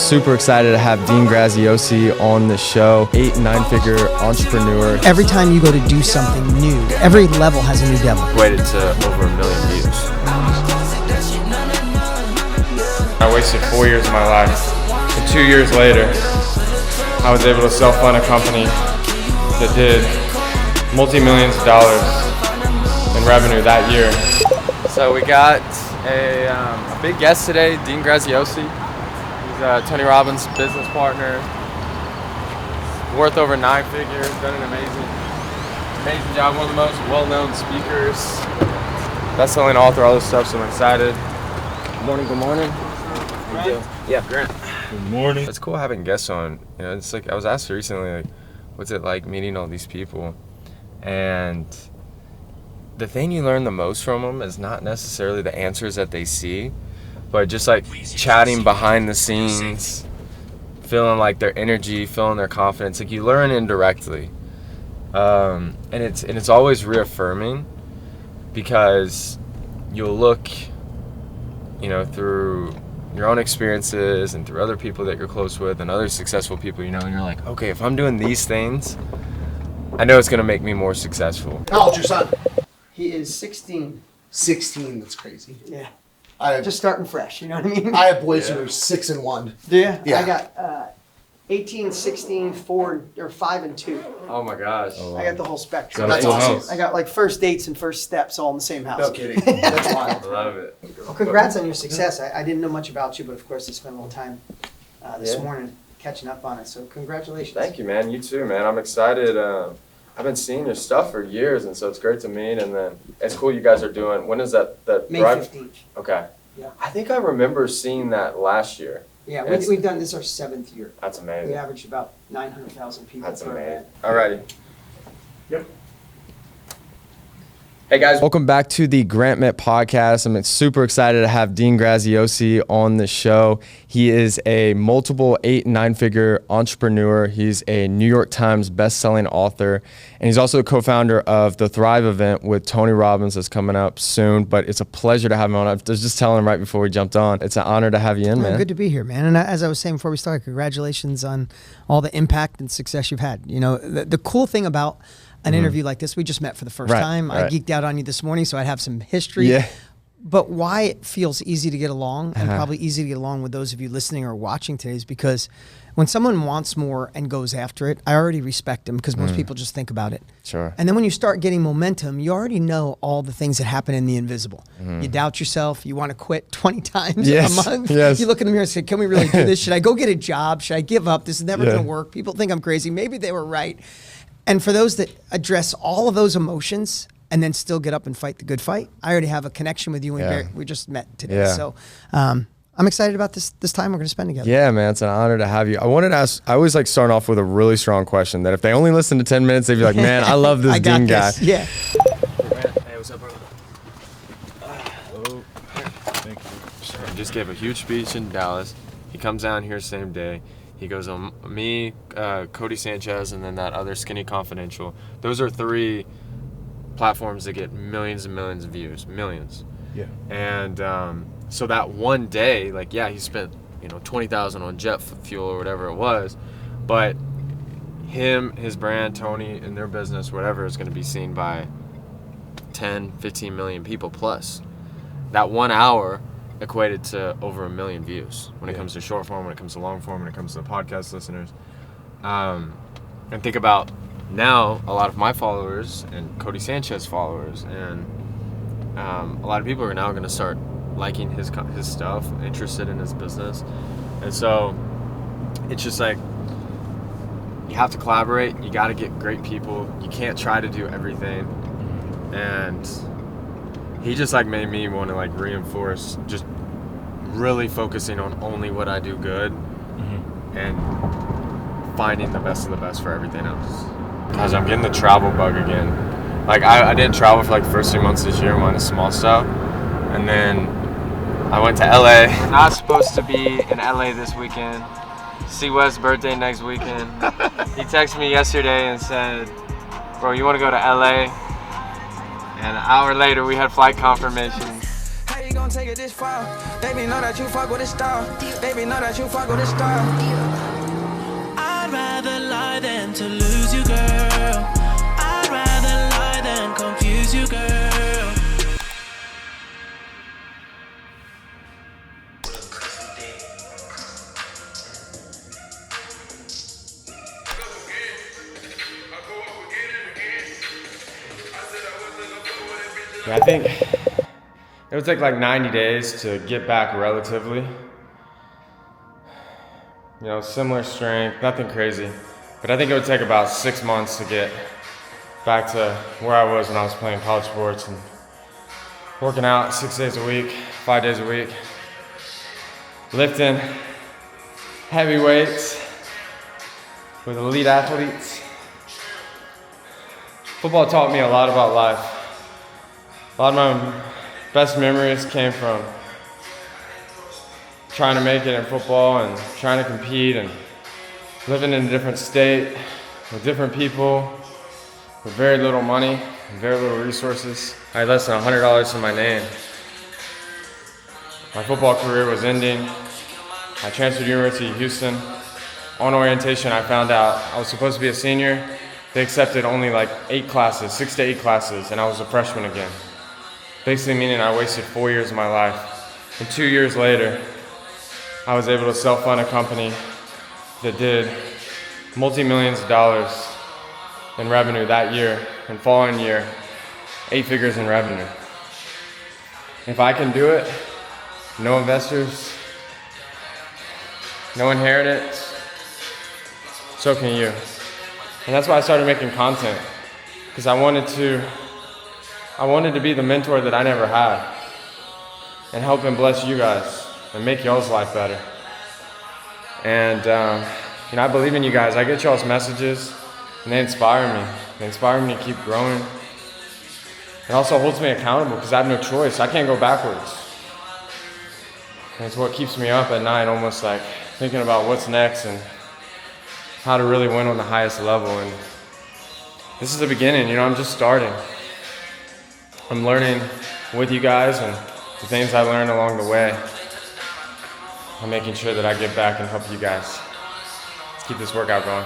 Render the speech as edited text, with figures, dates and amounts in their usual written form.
super excited to have Dean Graziosi on the show. 8- and 9-figure entrepreneur. Every time you go to do something new, every level has a new devil. Equated to over 1 million views. I wasted 4 years of my life. And 2 years later, I was able to self-fund a company that did multi-millions of dollars in revenue that year. So we got a big guest today, Dean Graziosi. He's Tony Robbins' business partner. Worth over 9 figures, done an amazing job. One of the most well-known speakers, best-selling author, all this stuff, so I'm excited. Good morning. How you doing? Yeah, Grant. Good morning. It's cool having guests on. You know, it's like I was asked recently, like, what's it like meeting all these people? And the thing you learn the most from them is not necessarily the answers that they see, but just like chatting behind the scenes, feeling like their energy, feeling their confidence. Like you learn indirectly, and it's always reaffirming because you'll look, you know, through your own experiences and through other people that you're close with and other successful people, you know, and you're like, okay, if I'm doing these things, I know it's gonna make me more successful. How old's your son? He is 16. 16, that's crazy. Yeah. I Just starting fresh, you know what I mean? have boys who are 6 and 1. Yeah. Yeah. I got 18, 16, 4, or 5 and 2. Oh my gosh. I got the whole spectrum. That's awesome. I got like first dates and first steps all in the same house. No kidding. That's I wild. love it. Well, congrats on your success. I didn't know much about you, but of course I spent a little time this morning catching up on it. So congratulations. Thank you, man. You too, man. I'm excited. I've been seeing your stuff for years, and so it's great to meet. And then it's cool you guys are doing. When is that May drive? 15th. Okay. Yeah. I think I remember seeing that last year. Yeah, It's- we've done this our 7th year. That's We amazing. averaged about 900,000 people That's per amazing. event. Alrighty. Yep. Hey guys, welcome back to the Grant Mitt Podcast. I'm super excited to have Dean Graziosi on the show. He is a multiple 8- and 9-figure entrepreneur. He's a New York Times best-selling author, and he's also a co-founder of the Thrive event with Tony Robbins that's coming up soon. But it's a pleasure to have him on. I was just telling him right before we jumped on. It's an honor to have you in, man. Good to be here, man. And as I was saying before we started, congratulations on all the impact and success you've had. You know, the cool thing about an interview like this, we just met for the first time. I geeked out on you this morning, so I'd have some history. Yeah. But why it feels easy to get along, and probably easy to get along with those of you listening or watching today, is because when someone wants more and goes after it, I already respect them because most people just think about it. Sure. And then when you start getting momentum, you already know all the things that happen in the invisible. You doubt yourself. You want to quit 20 times a month. Yes. You look in the mirror and say, can we really do this? Should I go get a job? Should I give up? This is never going to work. People think I'm crazy. Maybe they were right. And for those that address all of those emotions and then still get up and fight the good fight, I already have a connection with you. And we just met today. Yeah. So I'm excited about this time we're going to spend together. Yeah, man, it's an honor to have you. I wanted to ask, I always like starting off with a really strong question that if they only listen to 10 minutes, they'd be like, man, I love this I got Dean guy. this. Yeah. Hey, what's up, bro? Thank you. He just gave a huge speech in Dallas. He comes down here same day. He goes on me, Cody Sanchez, and then that other Skinny Confidential. Those are 3 platforms that get millions and millions of views, millions. Yeah. And so that one day, like, yeah, he spent, you know, $20,000 on jet fuel or whatever it was, but him, his brand, Tony, and their business, whatever, is going to be seen by 10, 15 million people plus. That 1 hour equated to over 1 million views when it comes to short form, when it comes to long form, when it comes to the podcast listeners. And think about now a lot of my followers and Cody Sanchez followers, and a lot of people are now going to start liking his stuff, interested in his business. And so it's just like you have to collaborate. You got to get great people. You can't try to do everything. And he just like made me want to like reinforce just really focusing on only what I do good and finding the best of the best for everything else. Because I'm getting the travel bug again. Like I didn't travel for like the first 3 months this year, minus small stuff. And then I went to LA. Not supposed to be in LA this weekend. See Wes's birthday next weekend. He texted me yesterday and said, bro, you want to go to LA? And an hour later, we had flight confirmation. gon' take it this far. Baby, know that you fuck with a star. Baby, know that you fuck with a star. I'd rather lie than to lose you, girl. I'd rather lie than confuse you, girl. Yeah, I think it would take like 90 days to get back relatively. You know, similar strength, nothing crazy. But I think it would take about 6 months to get back to where I was when I was playing college sports and working out 6 days a week, 5 days a week, lifting heavy weights with elite athletes. Football taught me a lot about life. A lot of my best memories came from trying to make it in football and trying to compete and living in a different state with different people with very little money and very little resources. I had less than $100 in my name. My football career was ending. I transferred to University of Houston. On orientation, I found out I was supposed to be a senior. They accepted only like 8 classes, 6 to 8 classes, and I was a freshman again. Basically meaning I wasted 4 years of my life. And 2 years later, I was able to self-fund a company that did multi-millions of dollars in revenue that year, and following year, 8 figures in revenue. If I can do it, no investors, no inheritance, so can you. And that's why I started making content, because I wanted to be the mentor that I never had and help and bless you guys and make y'all's life better. And I believe in you guys. I get y'all's messages and they inspire me. They inspire me to keep growing. It also holds me accountable because I have no choice. I can't go backwards. And it's what keeps me up at night, almost like thinking about what's next and how to really win on the highest level. And this is the beginning, I'm just starting. I'm learning with you guys, and the things I learned along the way, I'm making sure that I give back and help you guys. Let's keep this workout going.